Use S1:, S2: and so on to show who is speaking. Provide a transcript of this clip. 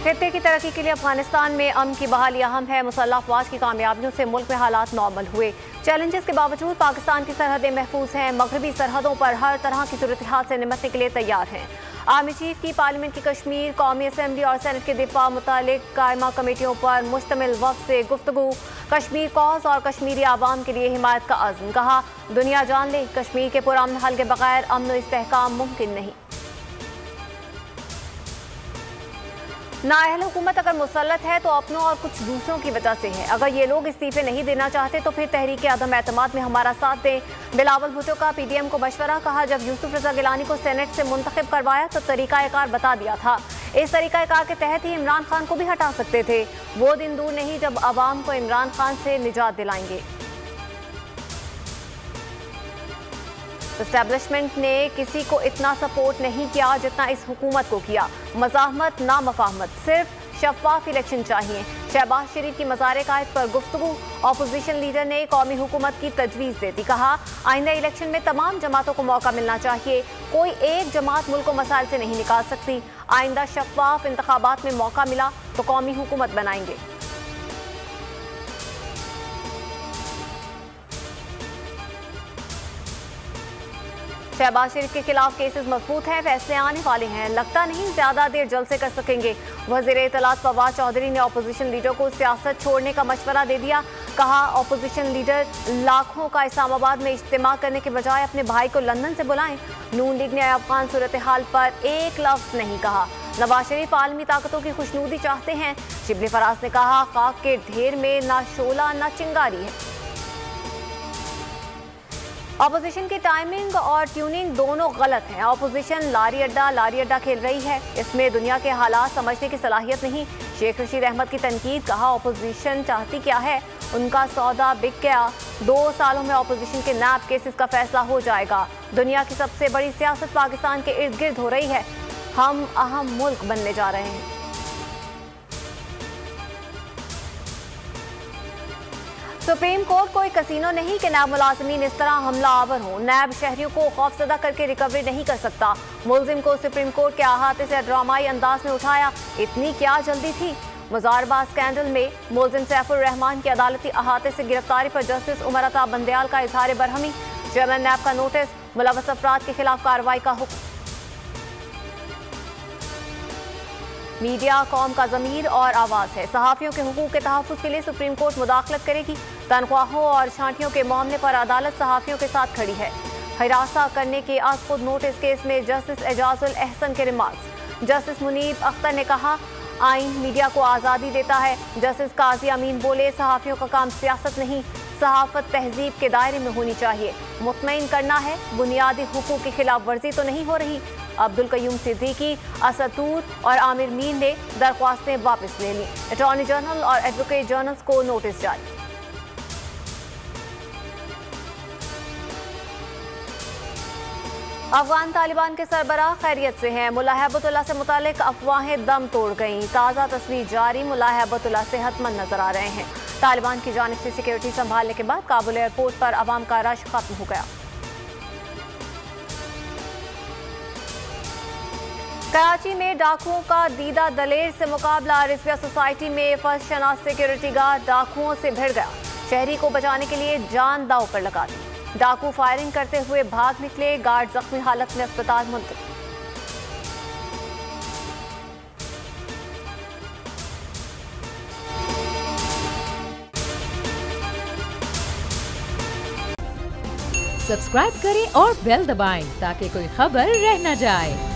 S1: खित्ते की तरक्की के लिए अफगानिस्तान में अमन की बहाली अहम है। मुसल्लह अफवाज की कामयाबियों से मुल्क में हालात नॉर्मल हुए। चैलेंजेस के बावजूद पाकिस्तान की सरहदें महफूज हैं। मगरबी सरहदों पर हर तरह की सूरत हाल से निपटने के लिए तैयार हैं। आर्मी चीफ की पार्लियामेंट की कश्मीर, कौमी असम्बली और सेनेट के दिफा मुतालिक कायमा कमेटियों पर मुश्तमिल वक्त से गुफ्तगू। कश्मीर कॉज और कश्मीरी आवाम के लिए हिमायत का अज़्म। कहा, दुनिया जान ले कश्मीर के पुरअमन हल के बगैर अमन व इस्तेहकाम मुमकिन नहीं। नाअहल हुकूमत अगर मुसल्लत है तो अपनों और कुछ दूसरों की वजह से है। अगर ये लोग इस्तीफे नहीं देना चाहते तो फिर तहरीक अदम एतमाद में हमारा साथ दें। बिलावल भुट्टो का पीडीएम को मशवरा। कहा, जब यूसुफ रजा गिलानी को सेनेट से मुंतखब करवाया तो तरीकाकार बता दिया था। इस तरीकाकार के तहत ही इमरान खान को भी हटा सकते थे। वो दिन दूर नहीं जब अवाम को इमरान खान से निजात दिलाएंगे। एस्टैब्लिशमेंट ने किसी को इतना सपोर्ट नहीं किया जितना इस हुकूमत को किया। मज़ाहमत ना मफाहमत, सिर्फ शफाफ इलेक्शन चाहिए। शहबाज शरीफ की मज़ार कायद पर गुफ्तगू। अपोजिशन लीडर ने कौमी हुकूमत की तजवीज़ दे दी। कहा, आइंदा इलेक्शन में तमाम जमातों को मौका मिलना चाहिए। कोई एक जमात मुल्क को मसाइल से नहीं निकाल सकती। आइंदा शफाफ इंतखाबात में मौका मिला तो कौमी हुकूमत बनाएंगे। शहबाज शरीफ के खिलाफ केसेस मजबूत हैं, फैसले आने वाले हैं। लगता नहीं ज्यादा देर जलसे कर सकेंगे। वज़ीर इत्तलात फवाद चौधरी ने अपोजिशन लीडर को सियासत छोड़ने का मशवरा दे दिया। कहा, अपोजिशन लीडर लाखों का इस्लामाबाद में इज्तिमा करने के बजाय अपने भाई को लंदन से बुलाएं। नून लीग ने अफगान सूरत हाल पर एक लफ्ज नहीं कहा। नवाज शरीफ आलमी ताकतों की खुशनुदी चाहते हैं। शिबली फराज ने कहा, खाक के ढेर में ना शोला ना चिंगारी है। अपोजिशन की टाइमिंग और ट्यूनिंग दोनों गलत हैं। अपोजिशन लारी अड्डा खेल रही है। इसमें दुनिया के हालात समझने की सलाहियत नहीं। शेख रशीद अहमद की तनकीद। कहा, अपोजिशन चाहती क्या है, उनका सौदा बिक गया। 2 सालों में अपोजिशन के नैब केसेस का फैसला हो जाएगा। दुनिया की सबसे बड़ी सियासत पाकिस्तान के इर्द गिर्द हो रही है। हम अहम मुल्क बनने जा रहे हैं। सुप्रीम कोर्ट कोई कसीनो नहीं कि नैब मुलाजमीन इस तरह हमला आवर हों। नैब शहरियों को खौफजदा करके रिकवरी नहीं कर सकता। मुलजिम को सुप्रीम कोर्ट के अहाते से ड्रामाई अंदाज में उठाया। इतनी क्या जल्दी थी। मुजारबाज स्कैंडल में मुलजिम सैफुर रहमान की अदालती अहाते से गिरफ्तारी पर जस्टिस उमर अता बंदयाल का इजहार बरहमी। चेयरमैन नैब का नोटिस। मुलव्वस अफराद के खिलाफ कार्रवाई का हुक्म। मीडिया कौम का ज़मीर और आवाज़ है। सहाफ़ियों के हुकूक के तहफ़्फ़ुज़ के लिए सुप्रीम कोर्ट मुदाखलत करेगी। तनख्वाहों और छांटियों के मामले पर अदालत सहाफ़ियों के साथ खड़ी है। हिरासा करने के आज खुद नोटिस केस में जस्टिस एजाजुल एहसन के रिमार्क्स। जस्टिस मुनीब अख्तर ने कहा, आइन मीडिया को आज़ादी देता है। जस्टिस काजी अमीन बोले, सहाफ़ियों का काम सियासत नहीं, सहाफ़त तहजीब के दायरे में होनी चाहिए। मुतमईन करना है बुनियादी हुकूक की खिलाफ वर्जी तो नहीं हो रही। अब्दुल कयूम सिद्दीकी, असदूर और आमिर मीर ने दरख्वास्तें वापस ले ली। अटॉर्नी जनरल और एडवोकेट जनरल्स को नोटिस जारी। अफगान तालिबान के सरबराह खैरियत से हैं। मुल्ला हैबतुल्लाह से मुतालिक अफवाहें दम तोड़ गईं। ताज़ा तस्वीर जारी। मुल्ला हैबतुल्लाह सेहतमंद नजर आ रहे हैं। तालिबान की जानिब से सिक्योरिटी संभालने के बाद काबुल एयरपोर्ट पर आवाम का रश खत्म हो गया। कराची में डाकुओं का दीदा दलेर से मुकाबला। रिजविया सोसाइटी में फर्स्ट शनास सिक्योरिटी गार्ड डाकुओं से भिड़ गया। शहरी को बचाने के लिए जान दांव पर लगा दी। डाकू फायरिंग करते हुए भाग निकले। गार्ड जख्मी हालत में अस्पताल मुंतकिल।
S2: सब्सक्राइब करें और बेल दबाएं ताकि कोई खबर रह न जाए।